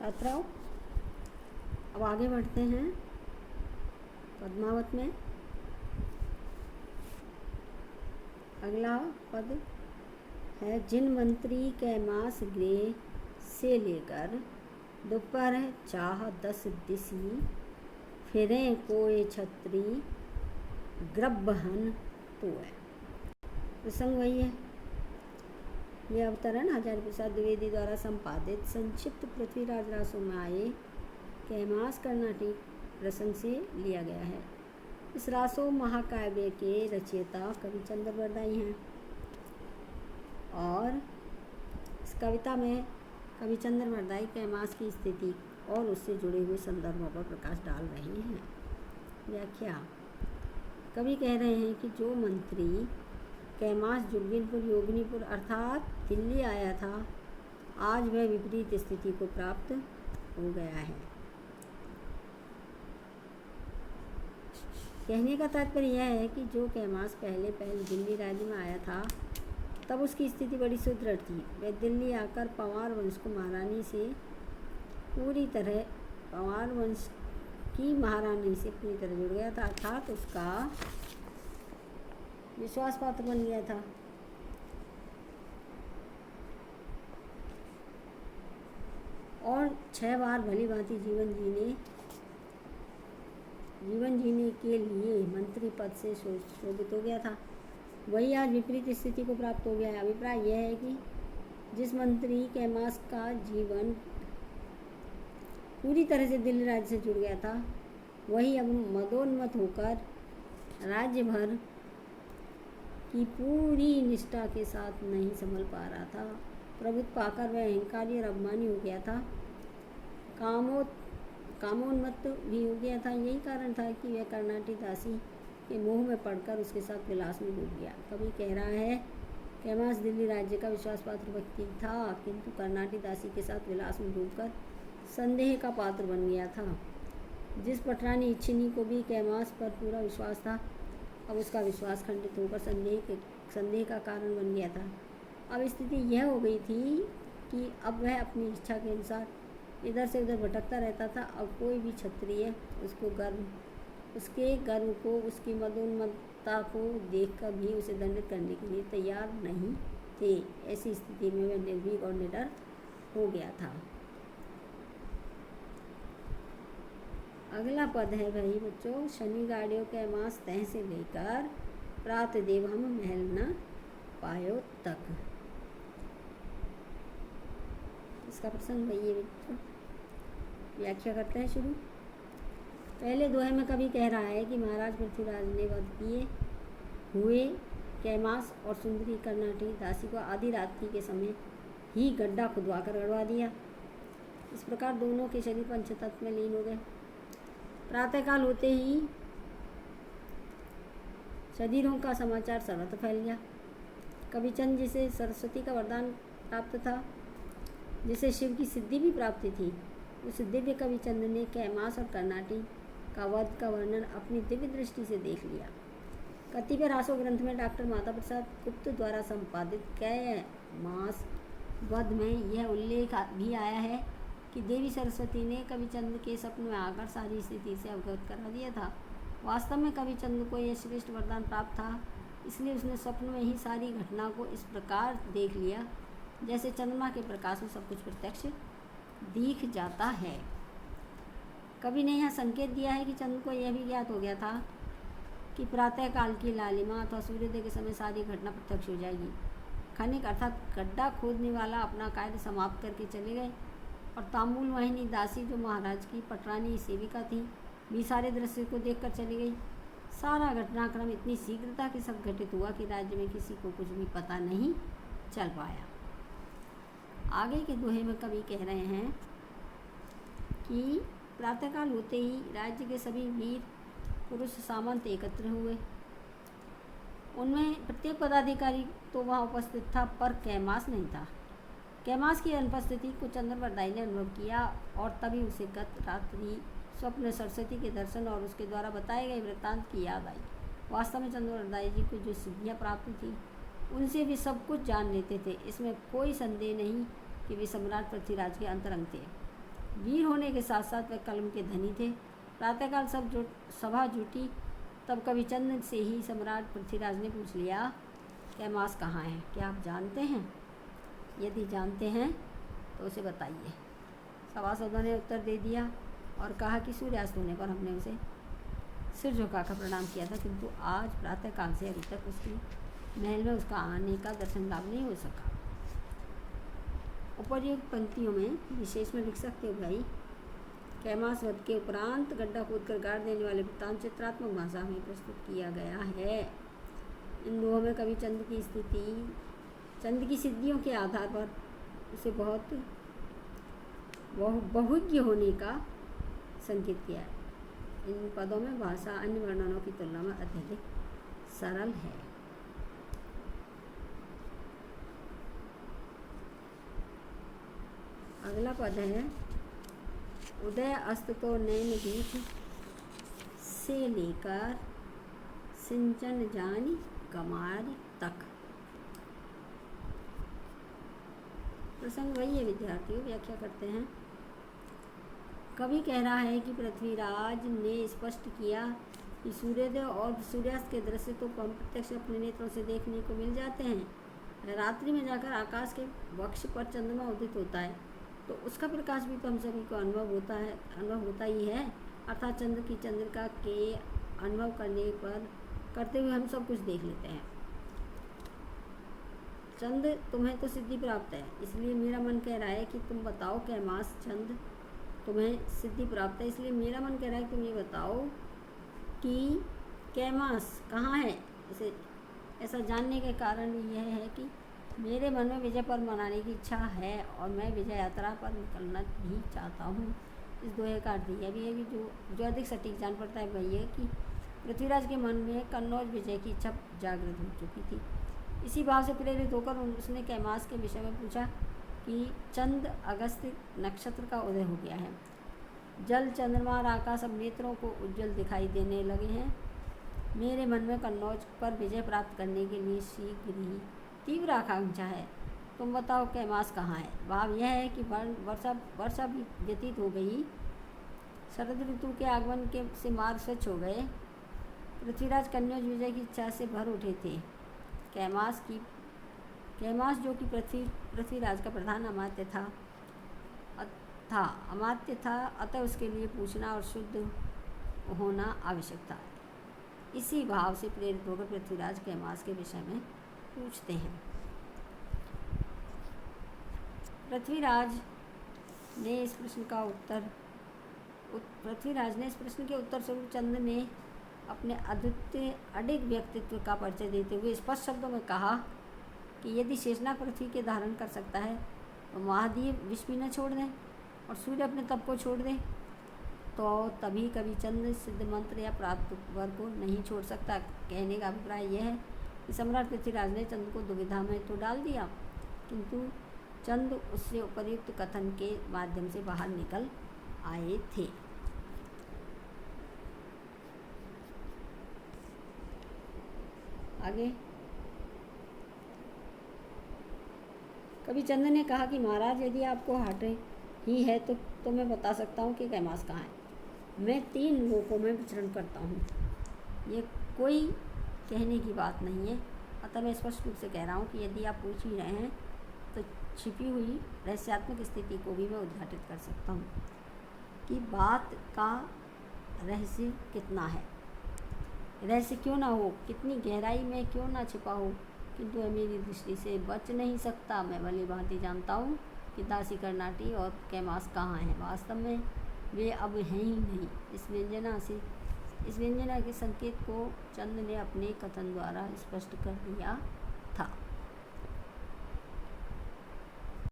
छात्राओं, अब आगे बढ़ते हैं पद्मावत में। अगला पद है, जिन मंत्री कैमास गृह से लेकर दोपहर चाह 10 दिसी फिरें कोय छत्री ग्रब्बहन तो है। प्रसंग वही है। यह अवतरण हजारी प्रसाद द्विवेदी द्वारा संपादित संक्षिप्त पृथ्वीराज रासों में आए कैमास कर्नाटिक प्रसंग से लिया गया है। इस रासो महाकाव्य के रचयिता कवि चंद्र बरदाई हैं और इस कविता में कवि चंद्र बरदाई कैमास की स्थिति और उससे जुड़े हुए संदर्भों पर प्रकाश डाल रहे हैं। व्याख्या। कवि कह रहे हैं कि जो मंत्री कैमास जोगिनपुर योगिनीपुर अर्थात दिल्ली आया था, आज वह विपरीत स्थिति को प्राप्त हो गया है। कहने का तात्पर्य यह है कि जो कैमास पहले दिल्ली राज्य में आया था, तब उसकी स्थिति बड़ी सुदृढ़ थी। वह दिल्ली आकर पंवार वंश को महारानी से पूरी तरह पंवार वंश की महारानी से पूरी तरह जुड़ गया था, अर्थात उसका विश्वास पात्र बन गया था। और 6 बार भली भांति जीवन जीने के लिए मंत्री पद से शोभित हो गया था। वही आज विपरीत स्थिति को प्राप्त हो गया है। अभिप्राय यह है कि जिस मंत्री कैमास का जीवन पूरी तरह से दिल्ली राज्य से जुड़ गया था, वही अब मदोन्मत्त होकर राज्य भर की पूरी निष्ठा के साथ नहीं संभल पा रहा था। प्रभुत्व पाकर वह अहंकारी और अभिमानी हो गया था, कामोन्मत्त भी हो गया था। यही कारण था कि वह कर्नाटी दासी के मोह में पड़कर उसके साथ विलास में डूब गया। कवि कह रहा है, कैमास दिल्ली राज्य का विश्वास पात्र व्यक्ति था, किंतु कर्नाटी दासी के साथ विलास में डूबकर संदेह का पात्र बन गया था। जिस पटरानी इच्छिनी को भी कैमास पर पूरा विश्वास था, अब उसका विश्वास खंडित होकर संदेह का कारण बन गया था। अब स्थिति यह हो गई थी कि अब वह अपनी इच्छा के अनुसार इधर से उधर भटकता रहता था। अब कोई भी क्षत्रिय उसके गर्व को, उसकी मदोन्मत्तता को देखकर भी उसे दंडित करने के लिए तैयार नहीं थे। ऐसी स्थिति में वह निर्भीक और निडर हो गया था। अगला पद है भाई बच्चों, शनि गाड़ियों कैमास तह से लेकर प्रात देव हम महल न पायो तक। इसका प्रसंग वही है बच्चों। व्याख्या करते हैं शुरू। पहले दोहे में कवि कह रहा है कि महाराज पृथ्वीराज ने वध किए हुए कैमास और सुंदरी कर्नाटी दासी को आधी रात्रि के समय ही गड्ढा खुदवाकर गड़वा दिया। इस प्रकार दोनों के शरीर पंचतत्व में लीन हो गए। प्रातःकाल होते ही शरीरों का समाचार सर्वत्र फैल गया। कविचंद, जिसे सरस्वती का वरदान प्राप्त था, जिसे शिव की सिद्धि भी प्राप्त थी, उस दिव्य कविचंद ने कैमास और कर्नाटी का वध का वर्णन अपनी दिव्य दृष्टि से देख लिया। कतिपय रासो ग्रंथ में डॉक्टर माता प्रसाद गुप्त द्वारा संपादित कैमास वध में यह उल्लेख भी आया है कि देवी सरस्वती ने कविचंद के स्वप्न में आकर सारी स्थिति से अवगत करा दिया था। वास्तव में कविचंद को यह श्रेष्ठ वरदान प्राप्त था, इसलिए उसने स्वप्न में ही सारी घटना को इस प्रकार देख लिया जैसे चंद्रमा के प्रकाश में सब कुछ प्रत्यक्ष दिख जाता है। कवि ने यह संकेत दिया है कि चंद्र को यह भी ज्ञात हो गया था कि प्रातःकाल की लालिमा अथवा सूर्योदय के समय सारी घटना प्रत्यक्ष हो जाएगी। खनिक अर्थात गड्ढा खोदने वाला अपना कार्य समाप्त करके चले गए और तांबूल वाहिनी दासी, जो महाराज की पटरानी सेविका थी, भी सारे दृश्य को देखकर चली गई। सारा घटनाक्रम इतनी शीघ्रता के साथ घटित हुआ कि राज्य में किसी को कुछ भी पता नहीं चल पाया। आगे के दोहे में कवि कह रहे हैं कि प्रातःकाल होते ही राज्य के सभी वीर पुरुष सामंत एकत्र हुए। उनमें प्रत्येक पदाधिकारी तो वहाँ उपस्थित था, पर कैमास नहीं था। कैमास की अनुपस्थिति को चंद्र बरदाई ने अनुभव किया और तभी उसे गत रात्रि स्वप्न सरस्वती के दर्शन और उसके द्वारा बताए गए वृत्तांत की याद आई। वास्तव में चंद्र बरदाई जी को जो सिद्धियाँ प्राप्त थी, उनसे भी सब कुछ जान लेते थे। इसमें कोई संदेह नहीं कि वे सम्राट पृथ्वीराज के अंतरंग थे। वीर होने के साथ साथ वे कलम के धनी थे। प्रातःकाल सभा जुटी, तब कविचंद से ही सम्राट पृथ्वीराज ने पूछ लिया, कैमास कहाँ है? क्या आप जानते हैं? यदि जानते हैं तो उसे बताइए। सभासदों ने उत्तर दे दिया और कहा कि सूर्यास्त होने पर हमने उसे सिर झुकाकर प्रणाम किया था, किंतु आज प्रातःकाल से अभी तक उसकी महल में उसका आने का दर्शन लाभ नहीं हो सका। उपर्युक्त पंक्तियों में विशेष में लिख सकते हो भाई। कैमास वध के उपरांत गड्ढा खोदकर गाड़ देने वाले वृत्तांत चित्रात्मक भाषा में प्रस्तुत किया गया है। इन दोहों में कवि चंद की सिद्धियों के आधार पर उसे बहुत बहुज्ञ होने का संकेत किया है। इन पदों में भाषा अन्य वर्णनों की तुलना में अत्यधिक सरल है। अगला पद है, उदय अस्त तो नैन बीच से लेकर सिंचन जानी गमार तक। प्रसंग वही है विद्यार्थियों, व्याख्या करते हैं। कवि कह रहा है कि पृथ्वीराज ने स्पष्ट किया कि सूर्योदय और सूर्यास्त के दृश्य तो प्रत्यक्ष अपने नेत्रों से देखने को मिल जाते हैं। रात्रि में जाकर आकाश के वक्ष पर चंद्रमा उदित होता है तो उसका प्रकाश भी तो हम सभी को अनुभव होता ही है। अर्थात चंद्र की चंद्रिका के अनुभव करते हुए हम सब कुछ देख लेते हैं। चंद तुम्हें तो सिद्धि प्राप्त है, इसलिए मेरा मन कह रहा है कि तुम बताओ कैमास। चंद तुम्हें सिद्धि प्राप्त है, इसलिए मेरा मन कह रहा है कि तुम ये बताओ कि कैमास कहाँ है। इसे ऐसा जानने के कारण यह है कि मेरे मन में विजय पर्व मनाने की इच्छा है और मैं विजय यात्रा पर निकलना भी चाहता हूँ। इस दोहे का अर्थ यह भी है कि जो अधिक सटीक जान पड़ता है वही है कि पृथ्वीराज के मन में कन्नौज विजय की इच्छा जागृत हो चुकी थी। इसी भाव से प्रेरित होकर उसने कैमास के विषय में पूछा कि चंद अगस्त नक्षत्र का उदय हो गया है। जल, चंद्रमा और आकाश अब नेत्रों को उज्जवल दिखाई देने लगे हैं। मेरे मन में कन्नौज पर विजय प्राप्त करने के लिए शीघ्र ही तीव्र आकांक्षा है। तुम बताओ कैमास कहाँ है। भाव यह है कि वर्षा भी व्यतीत हो गई, शरद ऋतु के आगमन से मार्ग स्वच्छ हो गए। पृथ्वीराज कन्नौज विजय की इच्छा से भर उठे थे। कैमास जो कि पृथ्वीराज का प्रधान अमात्य था, अतः उसके लिए पूछना और शुद्ध होना आवश्यक था। इसी भाव से प्रेरित होकर पृथ्वीराज कैमास के विषय में पूछते हैं। पृथ्वीराज ने इस प्रश्न के उत्तर स्वरूप चंद ने अपने अद्वितीय अडिग व्यक्तित्व का परिचय देते हुए स्पष्ट शब्दों में कहा कि यदि शेषनाग पृथ्वी के धारण कर सकता है तो महादेव विष भी न छोड़ दें और सूर्य अपने तप को छोड़ दें, तो तभी कभी चंद सिद्ध मंत्र या प्राप्त वर को नहीं छोड़ सकता। कहने का अभिप्राय यह है कि सम्राट पृथ्वीराज ने चंद को दुविधा में तो डाल दिया, किंतु चंद उससे उपर्युक्त कथन के माध्यम से बाहर निकल आए थे। आगे कवि चंद ने कहा कि महाराज यदि आपको हाट ही है तो मैं बता सकता हूँ कि कैमास कहाँ है। मैं 3 लोकों में विचरण करता हूँ, ये कोई कहने की बात नहीं है। अतः मैं स्पष्ट रूप से कह रहा हूँ कि यदि आप पूछ ही रहे हैं तो छिपी हुई रहस्यात्मक स्थिति को भी मैं उद्घाटित कर सकता हूँ कि बात का रहस्य कितना है। रहस्य क्यों ना हो, कितनी गहराई में क्यों ना छिपा हो, किंतु वह मेरी दृष्टि से बच नहीं सकता। मैं भली भांति जानता हूँ कि दासी कर्नाटी और कैमास कहाँ हैं। वास्तव में वे अब हैं ही नहीं। इस व्यंजना के संकेत को चंद ने अपने कथन द्वारा स्पष्ट कर दिया था।